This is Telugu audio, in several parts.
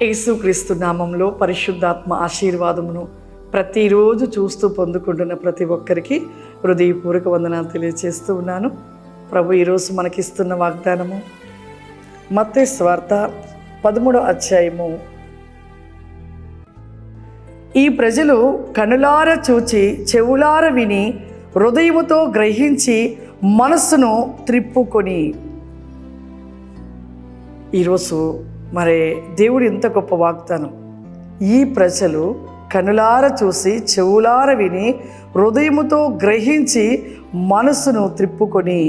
యేసుక్రీస్తు నామంలో పరిశుద్ధాత్మ ఆశీర్వాదమును ప్రతిరోజు చూస్తూ పొందుకుంటున్న ప్రతి ఒక్కరికి హృదయపూర్వక వందనాలు తెలియజేస్తూ ఉన్నాను. ప్రభు ఈరోజు మనకిస్తున్న వాగ్దానము మత్తయి సువార్త 13వ అధ్యాయము. ఈ ప్రజలు కనులార చూచి చెవులార విని హృదయముతో గ్రహించి మనస్సును త్రిప్పుకొని. ఈరోజు మరి దేవుడు ఎంత గొప్ప వాగ్దానం. ఈ ప్రజలు కనులార చూసి చెవులార విని హృదయముతో గ్రహించి మనస్సును త్రిప్పుకొని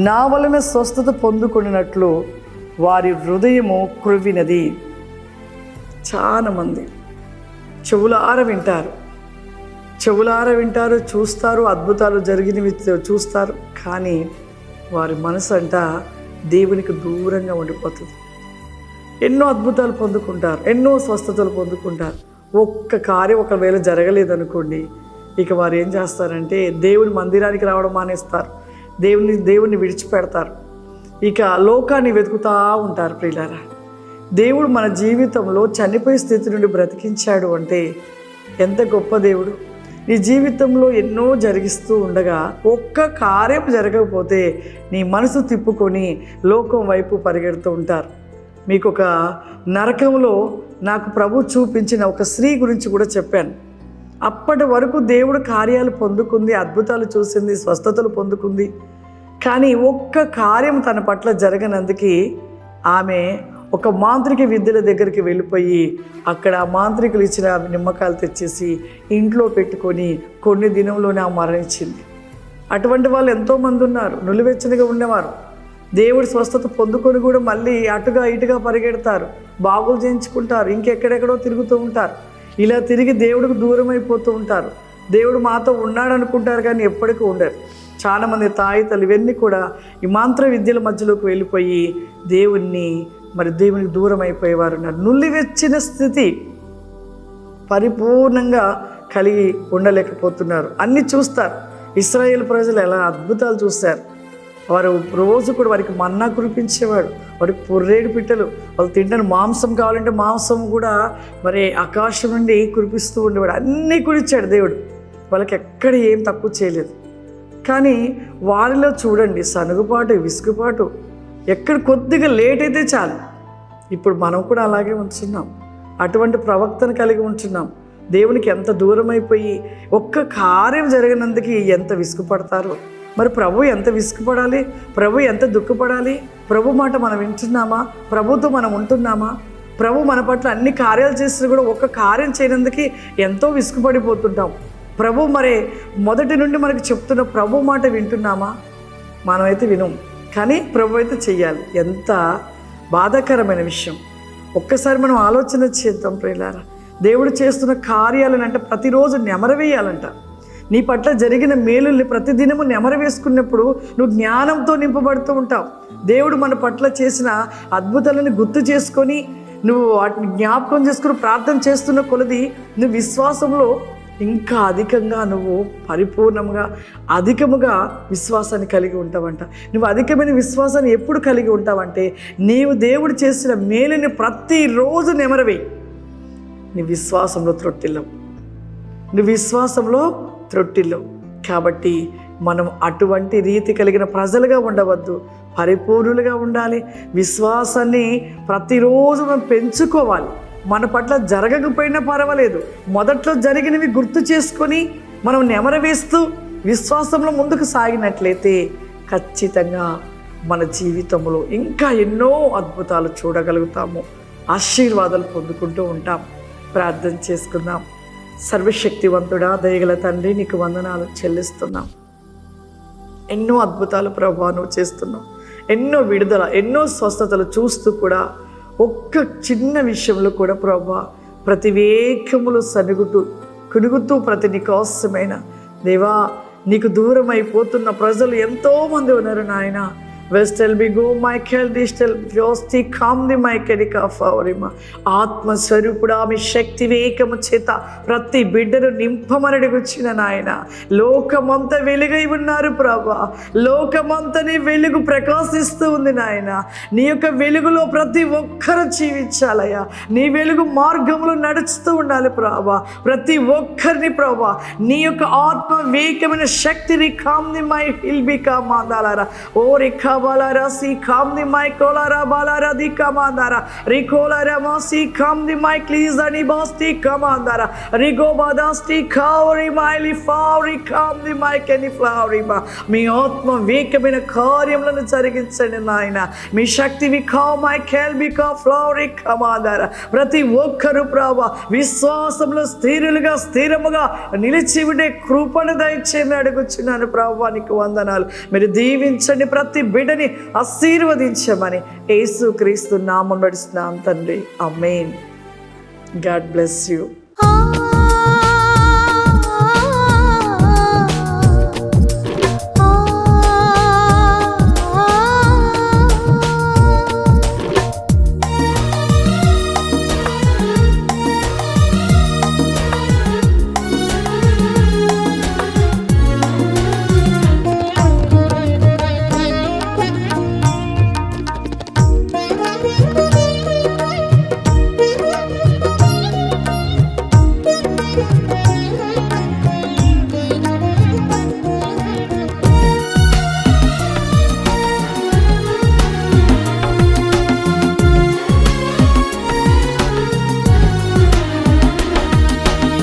నా వలన స్వస్థత పొందుకున్నట్లు వారి హృదయము క్రొవ్వినది. చాలామంది చెవులార వింటారు, చూస్తారు, అద్భుతాలు జరిగినవి చూస్తారు, కానీ వారి మనసు అంతా దేవునికి దూరంగా ఉండిపోతుంది. ఎన్నో అద్భుతాలు పొందుకుంటారు, ఎన్నో స్వస్థతలు పొందుకుంటారు. ఒక్క కార్యం ఒకవేళ జరగలేదనుకోండి, ఇక వారు ఏం చేస్తారంటే దేవుని మందిరానికి రావడం మానేస్తారు, దేవుని విడిచిపెడతారు, ఇక లోకాన్ని వెతుకుతూ ఉంటారు. ప్రియులారా, దేవుడు మన జీవితంలో చనిపోయే స్థితి నుండి బ్రతికించాడు అంటే ఎంత గొప్ప దేవుడు. నీ జీవితంలో ఎన్నో జరిగిస్తూ ఉండగా ఒక్క కార్యం జరగకపోతే నీ మనసు తిప్పుకొని లోకం వైపు పరిగెడుతూ ఉంటారు. మీకు ఒక నరకంలో నాకు ప్రభు చూపించిన ఒక స్త్రీ గురించి కూడా చెప్పాను. అప్పటి వరకు దేవుడు కార్యాలు పొందుకుంది, అద్భుతాలు చూసింది, స్వస్థతలు పొందుకుంది. కానీ ఒక్క కార్యం తన పట్ల జరగనందుకు ఆమె ఒక మాంత్రిక విద్యల దగ్గరికి వెళ్ళిపోయి అక్కడ ఆ మాంత్రికులు ఇచ్చిన నిమ్మకాయలు తెచ్చేసి ఇంట్లో పెట్టుకొని కొన్ని దినంలోనే ఆమె మరణించింది. అటువంటి వాళ్ళు ఎంతోమంది ఉన్నారు, నులివెచ్చనిగా ఉండేవారు. దేవుడి స్వస్థత పొందుకొని కూడా మళ్ళీ అటుగా ఇటుగా పరిగెడతారు, బాగులు చేయించుకుంటారు, ఇంకెక్కడెక్కడో తిరుగుతూ ఉంటారు. ఇలా తిరిగి దేవుడికి దూరం అయిపోతూ ఉంటారు. దేవుడు మాతో ఉన్నాడు అనుకుంటారు, కానీ ఎప్పటికీ ఉండరు. చాలామంది తాయితలు ఇవన్నీ కూడా ఈ మంత్ర విద్యల మధ్యలోకి వెళ్ళిపోయి దేవునికి దూరం అయిపోయేవారు ఉన్నారు. నులివెచ్చిన స్థితి పరిపూర్ణంగా కలిగి ఉండలేకపోతున్నారు. అన్నీ చూస్తారు. ఇశ్రాయేల్ ప్రజలు ఎలా అద్భుతాలు చూశారు. వారు రోజు కూడా వారికి మన్నా కురిపించేవాడు, వారికి పొర్రేడు పిట్టలు, వాళ్ళు తింటాను మాంసం కావాలంటే మాంసం కూడా మరి ఆకాశం నుండి కురిపిస్తూ ఉండేవాడు. అన్నీ కురిచాడు దేవుడు, వాళ్ళకి ఎక్కడ ఏం తక్కువ చేయలేదు. కానీ వారిలో చూడండి సనుగుపాటు, విసుగుపాటు, ఎక్కడ కొద్దిగా లేట్ అయితే చాలు. ఇప్పుడు మనం కూడా అలాగే ఉంటున్నాం, అటువంటి ప్రవక్తను కలిగి ఉంటున్నాం. దేవునికి ఎంత దూరం అయిపోయి ఒక్క కార్యం జరిగినందుకు ఎంత విసుగుపడతారో. మరి ప్రభు ఎంత విసుగుపడాలి, ప్రభు ఎంత దుఃఖపడాలి. ప్రభు మాట మనం వింటున్నామా, ప్రభుతో మనం ఉంటున్నామా? ప్రభు మన పట్ల అన్ని కార్యాలు చేసినా కూడా ఒక్క కార్యం చేయనందుకు ఎంతో విసుగుపడిపోతుంటాం. ప్రభు మరి మొదటి నుండి మనకు చెప్తున్న ప్రభు మాట వింటున్నామా? మనమైతే వినం, కానీ ప్రభు అయితే చెయ్యాలి. ఎంత బాధాకరమైన విషయం. ఒక్కసారి మనం ఆలోచన చేద్దాం ప్రియులారా. దేవుడు చేస్తున్న కార్యాలను అంటే ప్రతిరోజు నెమరవేయాలంట. నీ పట్ల జరిగిన మేలుల్ని ప్రతిదినము నెమరు వేసుకున్నప్పుడు నువ్వు జ్ఞానంతో నింపబడుతూ ఉంటావు. దేవుడు మన పట్ల చేసిన అద్భుతాలను గుర్తు చేసుకొని నువ్వు వాటిని జ్ఞాపకం చేసుకుని ప్రార్థన చేస్తున్న కొలది నువ్వు విశ్వాసంలో ఇంకా అధికంగా నువ్వు పరిపూర్ణంగా అధికముగా విశ్వాసాన్ని కలిగి ఉంటావంట. నువ్వు అధికమైన విశ్వాసాన్ని ఎప్పుడు కలిగి ఉంటావంటే నీవు దేవుడు చేసిన మేలుని ప్రతిరోజు నెమరవేయి. నీ విశ్వాసంలో త్రొట్టిల్లవు. కాబట్టి మనం అటువంటి రీతి కలిగిన ప్రజలుగా ఉండవద్దు, పరిపూర్ణులుగా ఉండాలి. విశ్వాసాన్ని ప్రతిరోజు మనం పెంచుకోవాలి. మన పట్ల జరగకపోయినా పర్వాలేదు, మొదట్లో జరిగినవి గుర్తు చేసుకొని మనం నెమరవేస్తూ విశ్వాసంలో ముందుకు సాగినట్లయితే ఖచ్చితంగా మన జీవితంలో ఇంకా ఎన్నో అద్భుతాలు చూడగలుగుతాము, ఆశీర్వాదాలు పొందుకుంటూ ఉంటాం. ప్రార్థన చేసుకుందాం. సర్వశక్తివంతుడా, దయగల తండ్రి, నీకు వందనాలు చెల్లిస్తున్నాం. ఎన్నో అద్భుతాలు ప్రభువా నువ్వు చేస్తున్నావు. ఎన్నో విడుదల, ఎన్నో స్వస్థతలు చూస్తూ కూడా ఒక్క చిన్న విషయంలో కూడా ప్రభువా ప్రతి వేగములు కునుగుతూ ప్రతి నీకోసమైన దేవా నీకు దూరం అయిపోతున్న ప్రజలు ఎంతోమంది ఉన్నారు నాయన. వెస్టెల్ బి గో మైకెల్ డిజిటల్ యోస్తి కామ్ది మైకెడికా ఫౌరిమ. ఆత్మస్వరూపుడా మీ శక్తి వేగము చేత ప్రతి బిడ్డను నింపమని అడుగుచిన నాయన. లోకమంతా వెలుగై ఉన్నారు ప్రభా, లోకమంతా నీ వెలుగు ప్రకాశిస్తూ ఉంది నాయన. నీ యొక్క వెలుగులో ప్రతి ఒక్కరూ జీవించాలయ్యా. నీ వెలుగు మార్గంలో నడుస్తూ ఉండాలి ప్రభా. ప్రతి ఒక్కరిని ప్రభా నీ యొక్క ఆత్మ వేగమైన శక్తి రికామ్ది మై హిల్బికా మాందాలారా ఓ రికాబాలారా సి కామ్ది మై కోలారా బాలారా ది కమాందారా రికోలారా మా సి కామ్ది మై క్లీజ్ అని బాస్టి కమాందారా రిగోబాదాస్టి కావరి మైలి ఫావరి కామ్ది మై కెని ఫ్లావరిమా. మీ ఆత్మ వేగమైన కార్యములను జరిగించండి నాయన. మీ శక్తి వికా మై కెల్బికా ఫ్లావరి కమాందారా. ప్రతి ఒక్కరు ప్రభా విశ్వాసంలో స్థిరముగా నిలిచి ఉండే కృపను దయచేయమని అడుగుచున్నాను ప్రభా. నీకు వందనాలు. మీరు దీవించండి, ప్రతి బిడ్డని ఆశీర్వదించమని యేసుక్రీస్తు నామమున నడుస్తున్నాం తండ్రి. ఆమేన్. God bless you.